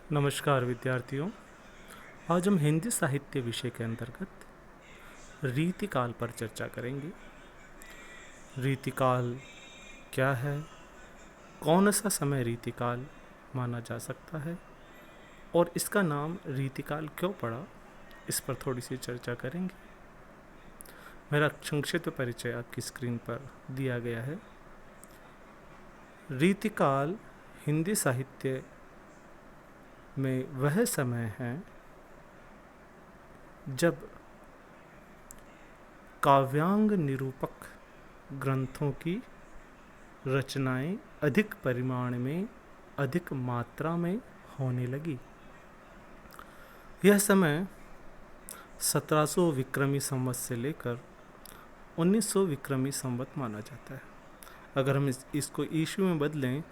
नमस्कार विद्यार्थियों। आज हम हिंदी साहित्य विषय के अंतर्गत रीतिकाल पर चर्चा करेंगे। रीतिकाल क्या है, कौन सा समय रीतिकाल माना जा सकता है और इसका नाम रीतिकाल क्यों पड़ा, इस पर थोड़ी सी चर्चा करेंगे। मेरा संक्षिप्त परिचय आपकी स्क्रीन पर दिया गया है। रीतिकाल हिंदी साहित्य में वह समय है जब काव्यांग निरूपक ग्रंथों की रचनाएं अधिक परिमाण में, अधिक मात्रा में होने लगी। यह समय 1700 विक्रमी संवत से लेकर 1900 विक्रमी संवत माना जाता है। अगर हम इसको ईस्वी में बदलें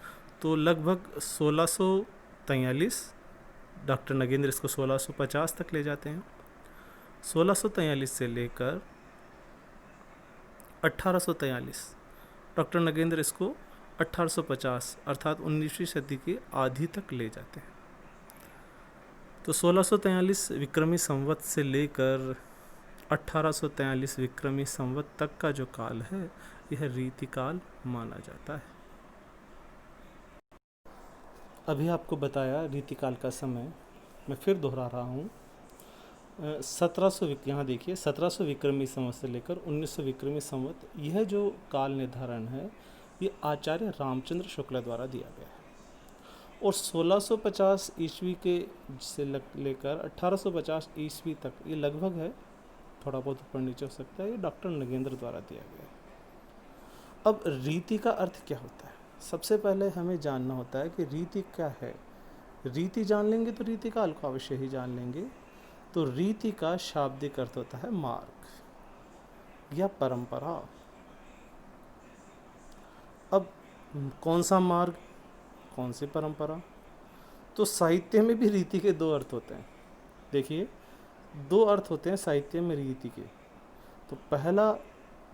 तो लगभग 1643, डॉक्टर नगेंद्र इसको 1650 तक ले जाते हैं। 1643 से लेकर 1843, डॉक्टर नगेंद्र इसको 1850 अर्थात 19वीं सदी की आधी तक ले जाते हैं। तो 1643 विक्रमी संवत से लेकर 1843 विक्रमी संवत तक का जो काल है, यह रीतिकाल माना जाता है। अभी आपको बताया रीतिकाल का समय, मैं फिर दोहरा रहा हूँ। 1700 यहाँ देखिए 1700 विक्रमी संवत से लेकर 1900 विक्रमी संवत, यह जो काल निर्धारण है ये आचार्य रामचंद्र शुक्ल द्वारा दिया गया है। और 1650 ईस्वी के से लेकर 1850 ईस्वी तक ये लगभग है, थोड़ा बहुत ऊपर नीचे हो सकता है, ये डॉक्टर नगेंद्र द्वारा दिया गया है। अब रीति का अर्थ क्या होता है? सबसे पहले हमें जानना होता है कि रीति क्या है। रीति जान लेंगे तो रीतिकाल को अवश्य ही जान लेंगे। तो रीति का शाब्दिक अर्थ होता है मार्ग या परंपरा। अब कौन सा मार्ग, कौन सी परंपरा? तो साहित्य में भी रीति के दो अर्थ होते हैं। देखिए, दो अर्थ होते हैं साहित्य में रीति के। तो पहला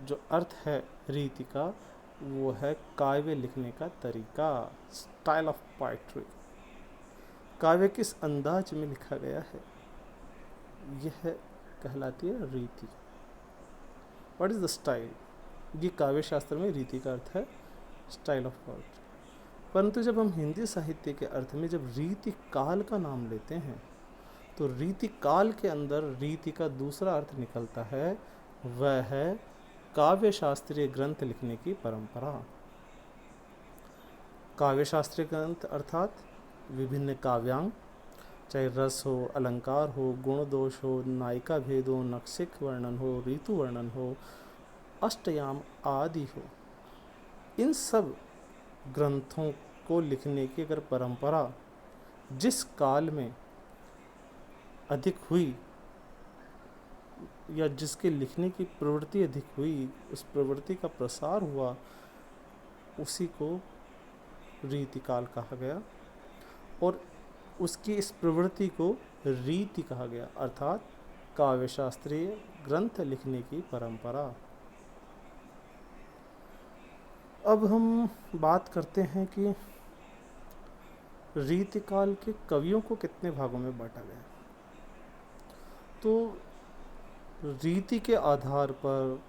जो अर्थ है रीति का, वो है काव्य लिखने का तरीका, स्टाइल ऑफ पोएट्री। काव्य किस अंदाज में लिखा गया है, यह कहलाती है रीति। What is the style? ये काव्य शास्त्र में रीति का अर्थ है स्टाइल ऑफ पोएट्री। परंतु जब हम हिंदी साहित्य के अर्थ में जब रीति काल का नाम लेते हैं, तो रीति काल के अंदर रीति का दूसरा अर्थ निकलता है, वह है काव्य शास्त्रीय ग्रंथ लिखने की परंपरा। काव्य शास्त्रीय ग्रंथ अर्थात विभिन्न काव्यांग, चाहे रस हो, अलंकार हो, गुण दोष हो, नायिका भेद हो, नक्सिक वर्णन हो, ऋतु वर्णन हो, अष्टयाम आदि हो, इन सब ग्रंथों को लिखने की अगर परंपरा जिस काल में अधिक हुई या जिसके लिखने की प्रवृत्ति अधिक हुई, उस प्रवृत्ति का प्रसार हुआ, उसी को रीतिकाल कहा गया। और उसकी इस प्रवृत्ति को रीति कहा गया, अर्थात काव्य शास्त्रीय ग्रंथ लिखने की परंपरा। अब हम बात करते हैं कि रीतिकाल के कवियों को कितने भागों में बांटा गया। तो रीति के आधार पर,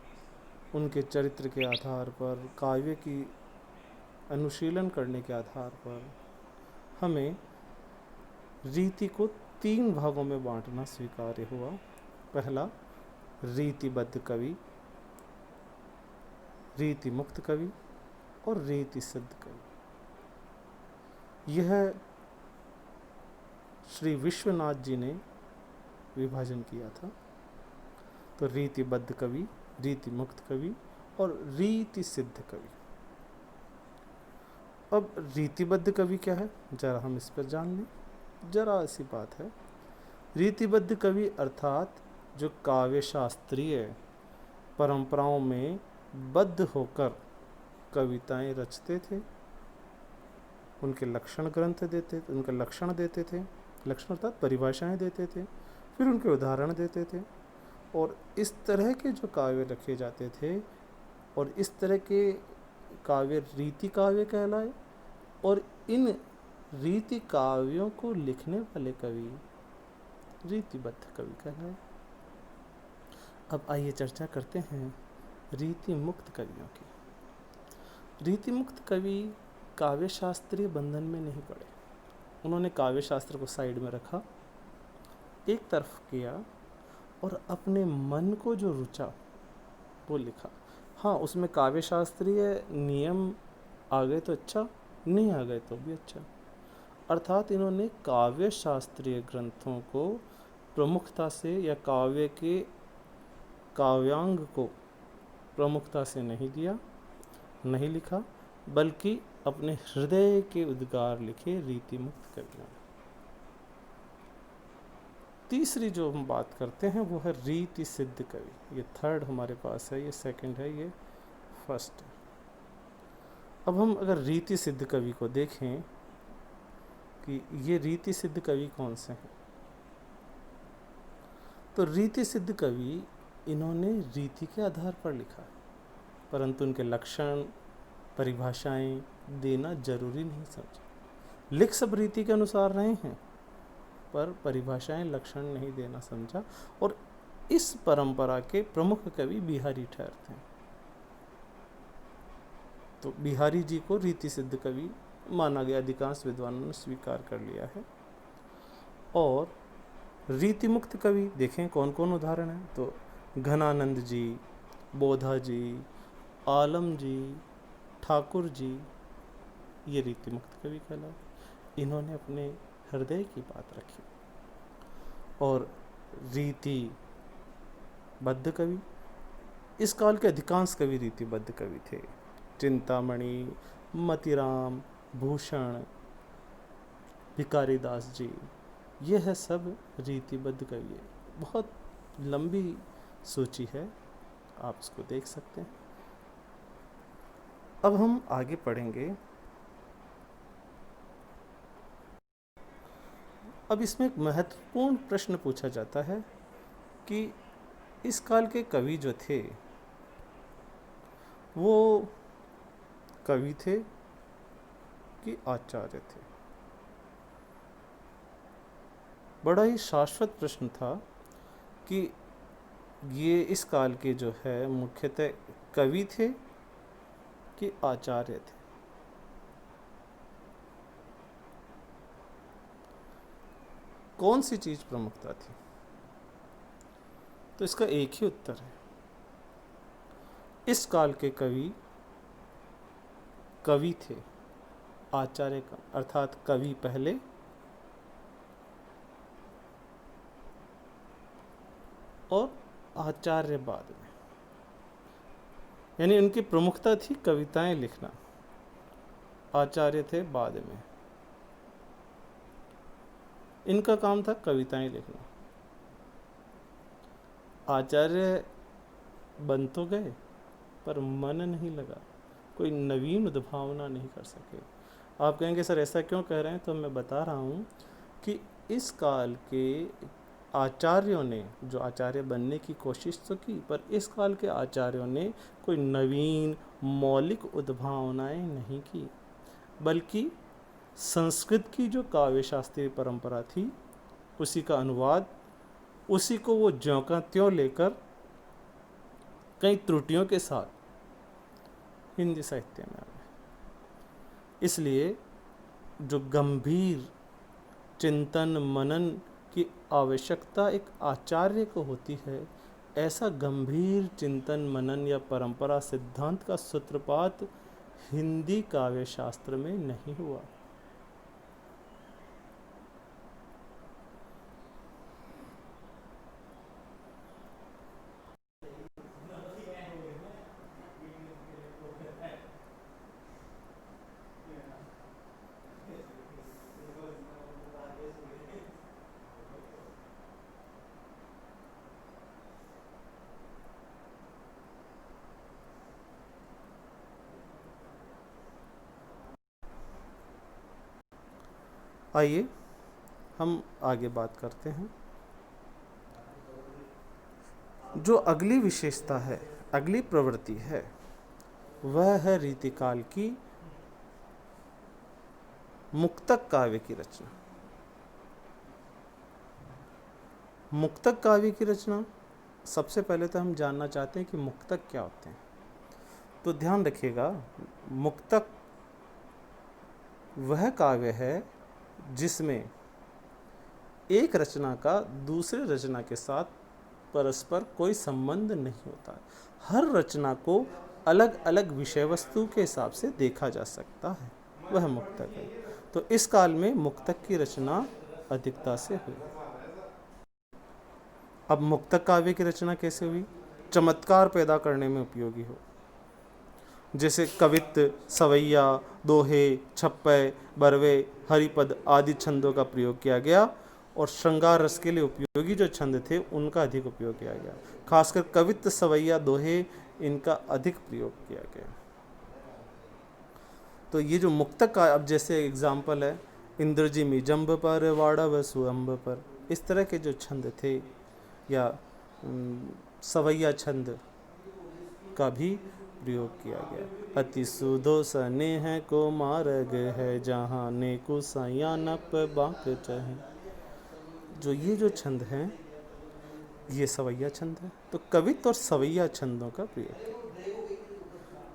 उनके चरित्र के आधार पर, काव्य की अनुशीलन करने के आधार पर हमें रीति को 3 भागों में बांटना स्वीकार्य हुआ। पहला, रीतिबद्ध कवि, रीति मुक्त कवि और रीति सिद्ध कवि। यह श्री विश्वनाथ जी ने विभाजन किया था। तो रीतिबद्ध कवि, रीति मुक्त कवि और रीति सिद्ध कवि। अब रीतिबद्ध कवि क्या है, जरा हम इस पर जान लें। जरा सी बात है। रीतिबद्ध कवि अर्थात जो काव्य शास्त्रीय परंपराओं में बद्ध होकर कविताएं रचते थे, उनके लक्षण ग्रंथ देते थे, उनके लक्षण देते थे, लक्षण अर्थात परिभाषाएं देते थे, फिर उनके उदाहरण देते थे। और इस तरह के जो काव्य रखे जाते थे, और इस तरह के काव्य रीति काव्य कहलाए। और इन रीति काव्यों को लिखने वाले कवि रीतिबद्ध कवि कहलाए। अब आइए चर्चा करते हैं रीति मुक्त कवियों की। रीति मुक्त कवि काव्य शास्त्रीय बंधन में नहीं पड़े। उन्होंने काव्य शास्त्र को साइड में रखा, एक तरफ किया और अपने मन को जो रुचा वो लिखा। हाँ, उसमें काव्य शास्त्रीय नियम आ गए तो अच्छा, नहीं आ गए तो भी अच्छा। अर्थात इन्होंने काव्य शास्त्रीय ग्रंथों को प्रमुखता से या काव्य के काव्यांग को प्रमुखता से नहीं दिया, नहीं लिखा, बल्कि अपने हृदय के उद्गार लिखे रीति मुक्त कवियों ने। तीसरी जो हम बात करते हैं वो है रीति सिद्ध कवि। ये थर्ड हमारे पास है, ये सेकंड है, ये फर्स्ट है। अब हम अगर रीति सिद्ध कवि को देखें कि ये रीति सिद्ध कवि कौन से हैं, तो रीति सिद्ध कवि इन्होंने रीति के आधार पर लिखा है, परंतु उनके लक्षण परिभाषाएं देना जरूरी नहीं समझा। लिख सब रीति के अनुसार रहे हैं, पर परिभाषाएं लक्षण नहीं देना समझा। और इस परंपरा के प्रमुख कवि बिहारी ठहरते हैं। तो बिहारी जी को रीति सिद्ध कवि माना गया, अधिकांश विद्वानों ने स्वीकार कर लिया है। और रीति मुक्त कवि देखें कौन कौन उदाहरण है, तो घनानंद जी, बोधा जी, आलम जी, ठाकुर जी, ये रीति मुक्त कवि कहलाए। इन्होंने अपने हृदय की बात रखी। और रीति बद्ध कवि, इस काल के अधिकांश कवि रीतिबद्ध कवि थे। चिंतामणि, मतिराम, भूषण, भिकारीदास जी, ये है सब रीतिबद्ध कवि। बहुत लंबी सूची है, आप इसको देख सकते हैं। अब हम आगे पढ़ेंगे। अब इसमें एक महत्वपूर्ण प्रश्न पूछा जाता है कि इस काल के कवि जो थे वो कवि थे कि आचार्य थे। बड़ा ही शाश्वत प्रश्न था कि ये इस काल के जो है मुख्यतः कवि थे कि आचार्य थे। कौन सी चीज प्रमुखता थी, तो इसका एक ही उत्तर है। इस काल के कवि कवि थे, आचार्य का अर्थात कवि पहले और आचार्य बाद में। यानी उनकी प्रमुखता थी कविताएं लिखना, आचार्य थे बाद में। इनका काम था कविताएं लिखना। आचार्य बन तो गए पर मन नहीं लगा, कोई नवीन उद्भावना नहीं कर सके। आप कहेंगे सर ऐसा क्यों कह रहे हैं, तो मैं बता रहा हूँ कि इस काल के आचार्यों ने जो आचार्य बनने की कोशिश तो की, पर इस काल के आचार्यों ने कोई नवीन मौलिक उद्भावनाएं नहीं की, बल्कि संस्कृत की जो काव्य शास्त्रीय परंपरा थी उसी का अनुवाद, उसी को वो ज्यों का त्यों लेकर कई त्रुटियों के साथ हिंदी साहित्य में आ गए। इसलिए जो गंभीर चिंतन मनन की आवश्यकता एक आचार्य को होती है, ऐसा गंभीर चिंतन मनन या परंपरा सिद्धांत का सूत्रपात हिंदी काव्य शास्त्र में नहीं हुआ। आइए हम आगे बात करते हैं। जो अगली विशेषता है, अगली प्रवृत्ति है, वह है रीतिकाल की मुक्तक काव्य की रचना। मुक्तक काव्य की रचना, सबसे पहले तो हम जानना चाहते हैं कि मुक्तक क्या होते हैं। तो ध्यान रखिएगा, मुक्तक वह काव्य है जिसमें एक रचना का दूसरे रचना के साथ परस्पर कोई संबंध नहीं होता। हर रचना को अलग अलग विषय वस्तु के हिसाब से देखा जा सकता है, वह मुक्तक है। तो इस काल में मुक्तक की रचना अधिकता से हुई। अब मुक्तक काव्य की रचना कैसे हुई? चमत्कार पैदा करने में उपयोगी हो, जैसे कवित्त, सवैया, दोहे, छप्पय, बरवे, हरिपद आदि छंदों का प्रयोग किया गया और श्रृंगार रस के लिए उपयोगी जो छंद थे उनका अधिक उपयोग किया गया। खासकर कवित्त, सवैया, दोहे इनका अधिक प्रयोग किया गया। तो ये जो मुक्तक का, अब जैसे एग्जाम्पल है इंद्रजिमी जंब पर वाड़ा वसु अम्ब पर, इस तरह के जो छंद थे, या सवैया छंद का भी प्रयोग किया गया। अति सुधो स्नेह को मार्ग है जहाँ नेकु सया नप बांक चाहे। जो ये जो छंद हैं ये सवैया छंद है। तो कवित्त और सवैया छंदों का प्रयोग किया।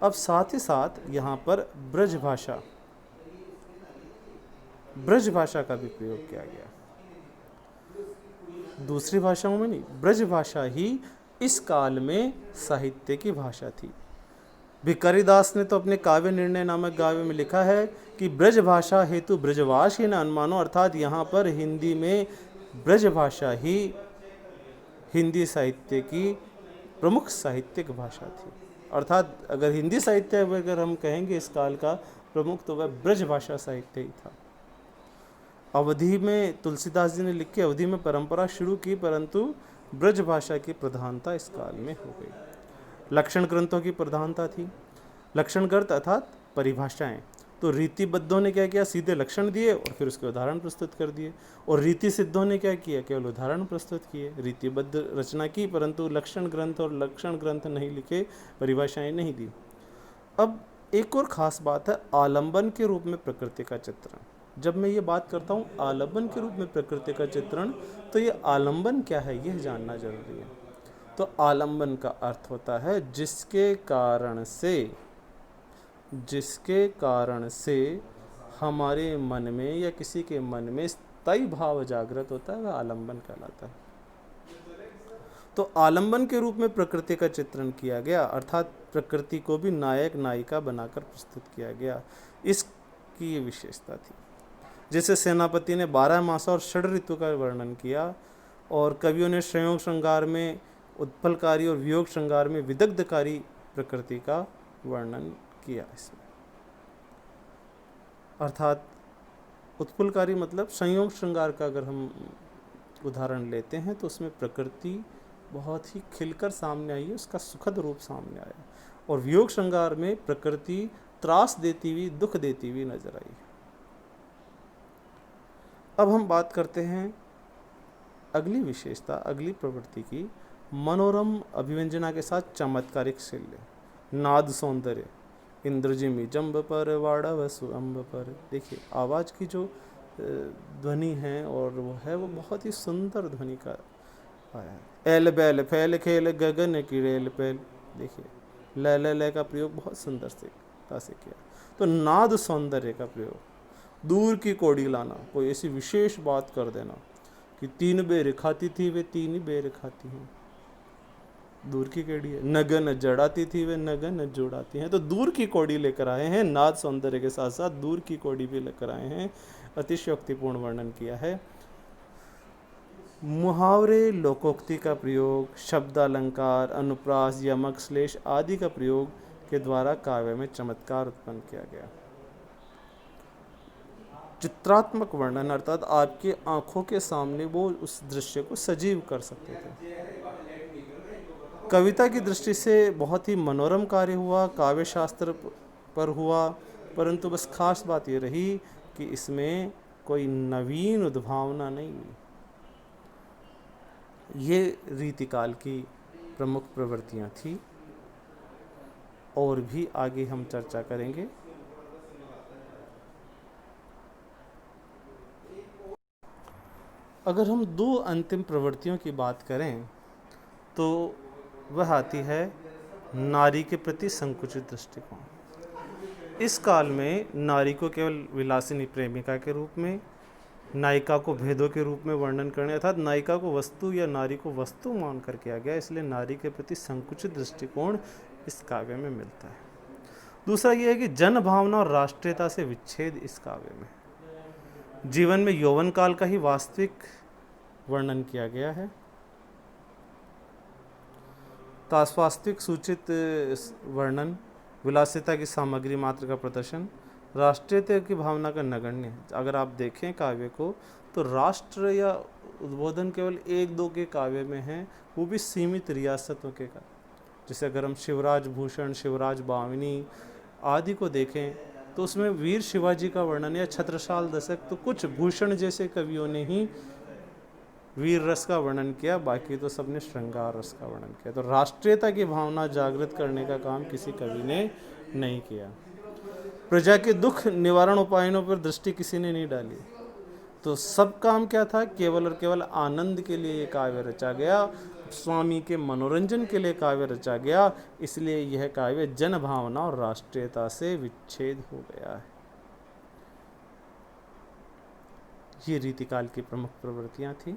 अब साथ ही साथ यहाँ पर ब्रज भाषा का भी प्रयोग किया गया। दूसरी भाषाओं में नहीं, ब्रज भाषा ही इस काल में साहित्य की भाषा थी। भिकारीदास ने तो अपने काव्य निर्णय नामक काव्य में लिखा है कि ब्रज भाषा हेतु ब्रजवास ही न अनुमानो, अर्थात यहाँ पर हिंदी में ब्रज भाषा ही हिंदी साहित्य की प्रमुख साहित्यिक भाषा थी। अर्थात अगर हिंदी साहित्य अगर हम कहेंगे इस काल का प्रमुख, तो वह ब्रज भाषा साहित्य ही था। अवधि में तुलसीदास जी ने लिख के अवधि में परंपरा शुरू की, परंतु ब्रज भाषा की प्रधानता इस काल में हो गई। लक्षण ग्रंथों की प्रधानता थी। लक्षण ग्रंथ अर्थात परिभाषाएं। तो रीतिबद्धों ने क्या किया? सीधे लक्षण दिए और फिर उसके उदाहरण प्रस्तुत कर दिए। और रीति सिद्धों ने क्या किया? केवल उदाहरण प्रस्तुत किए। रीतिबद्ध रचना की, परंतु लक्षण ग्रंथ और लक्षण ग्रंथ नहीं लिखे, परिभाषाएं नहीं दी। अब एक और ख़ास बात है आलंबन के रूप में प्रकृति का चित्रण। जब मैं ये बात करता हूँ आलंबन के रूप में प्रकृति का चित्रण, तो ये आलंबन क्या है यह जानना जरूरी है। तो आलंबन का अर्थ होता है जिसके कारण से हमारे मन में या किसी के मन में स्थायी भाव जागृत होता है, वह आलंबन कहलाता है। तो आलंबन के रूप में प्रकृति का चित्रण किया गया, अर्थात प्रकृति को भी नायक नायिका बनाकर प्रस्तुत किया गया। इसकी ये विशेषता थी। जैसे सेनापति ने 12 मास और षड ऋतु का वर्णन किया, और कवियों ने संयोग श्रृंगार में उत्पलकारी और वियोग श्रृंगार में विदग्धकारी प्रकृति का वर्णन किया। इसमें अर्थात उत्पलकारी मतलब संयोग श्रृंगार का अगर हम उदाहरण लेते हैं तो उसमें प्रकृति बहुत ही खिलकर सामने आई है, उसका सुखद रूप सामने आया। और वियोग श्रृंगार में प्रकृति त्रास देती हुई, दुख देती हुई नजर आई। अब हम बात करते हैं अगली विशेषता, अगली प्रवृत्ति की, मनोरम अभिव्यंजना के साथ चमत्कारिक शैली, नाद सौंदर्य। इंद्रजिमी जंब पर वाड़ा वसु अम्ब पर। देखिए आवाज़ की जो ध्वनि है और वो बहुत ही सुंदर ध्वनि का आया है। एल बैल फैल खेल गगन की रेल पैल। देखिए ल का प्रयोग बहुत सुंदर से किया। तो नाद सौंदर्य का प्रयोग, दूर की कोड़ी लाना, कोई ऐसी विशेष बात कर देना कि 3 बेर खाती थी वे 3 ही बेर खाती हैं, दूर की कौड़ी है। नगन जड़ाती थी वे नगन जोड़ाती हैं। तो दूर की कौड़ी लेकर आए हैं, नाद सौंदर्य के साथ साथ दूर की कौड़ी भी लेकर आए हैं। अतिशयोक्तिपूर्ण वर्णन किया है। मुहावरे, लोकोक्ति का प्रयोग, शब्द अलंकार, अनुप्रास, यमक, श्लेष आदि का प्रयोग के द्वारा काव्य में चमत्कार उत्पन्न किया गया। चित्रात्मक वर्णन अर्थात आपकी आंखों के सामने वो उस दृश्य को सजीव कर सकते थे। कविता की दृष्टि से बहुत ही मनोरम कार्य हुआ, काव्य शास्त्र पर हुआ, परंतु बस खास बात ये रही कि इसमें कोई नवीन उद्भावना नहीं हुई। ये रीतिकाल की प्रमुख प्रवृत्तियां थी, और भी आगे हम चर्चा करेंगे। अगर हम दो अंतिम प्रवृत्तियों की बात करें तो वह आती है नारी के प्रति संकुचित दृष्टिकोण। इस काल में नारी को केवल विलासिनी प्रेमिका के रूप में, नायिका को भेदों के रूप में वर्णन करने, अर्थात नायिका को वस्तु या नारी को वस्तु मानकर किया गया, इसलिए नारी के प्रति संकुचित दृष्टिकोण इस काव्य में मिलता है। दूसरा यह है कि जन भावना और राष्ट्रीयता से विच्छेद इस काव्य में। जीवन में यौवन काल का ही वास्तविक वर्णन किया गया है। तास्वास्तिक सूचित वर्णन, विलासिता की सामग्री मात्र का प्रदर्शन, राष्ट्रीयता की भावना का नगण्य है। अगर आप देखें काव्य को तो राष्ट्र या उद्बोधन केवल एक दो के काव्य में है, वो भी सीमित रियासतों के का। जैसे अगर हम शिवराज भूषण, शिवराज बावनी आदि को देखें तो उसमें वीर शिवाजी का वर्णन, या छत्रसाल दशक, तो कुछ भूषण जैसे कवियों ने ही वीर रस का वर्णन किया, बाकी तो सबने श्रृंगार रस का वर्णन किया। तो राष्ट्रीयता की भावना जागृत करने का काम किसी कवि ने नहीं किया। प्रजा के दुख निवारण उपायों पर दृष्टि किसी ने नहीं डाली। तो सब काम क्या था, केवल और केवल आनंद के लिए ये काव्य रचा गया, स्वामी के मनोरंजन के लिए काव्य रचा गया, इसलिए यह काव्य जन भावना और राष्ट्रीयता से विच्छेद हो गया है। ये रीतिकाल की प्रमुख प्रवृत्तियां थी।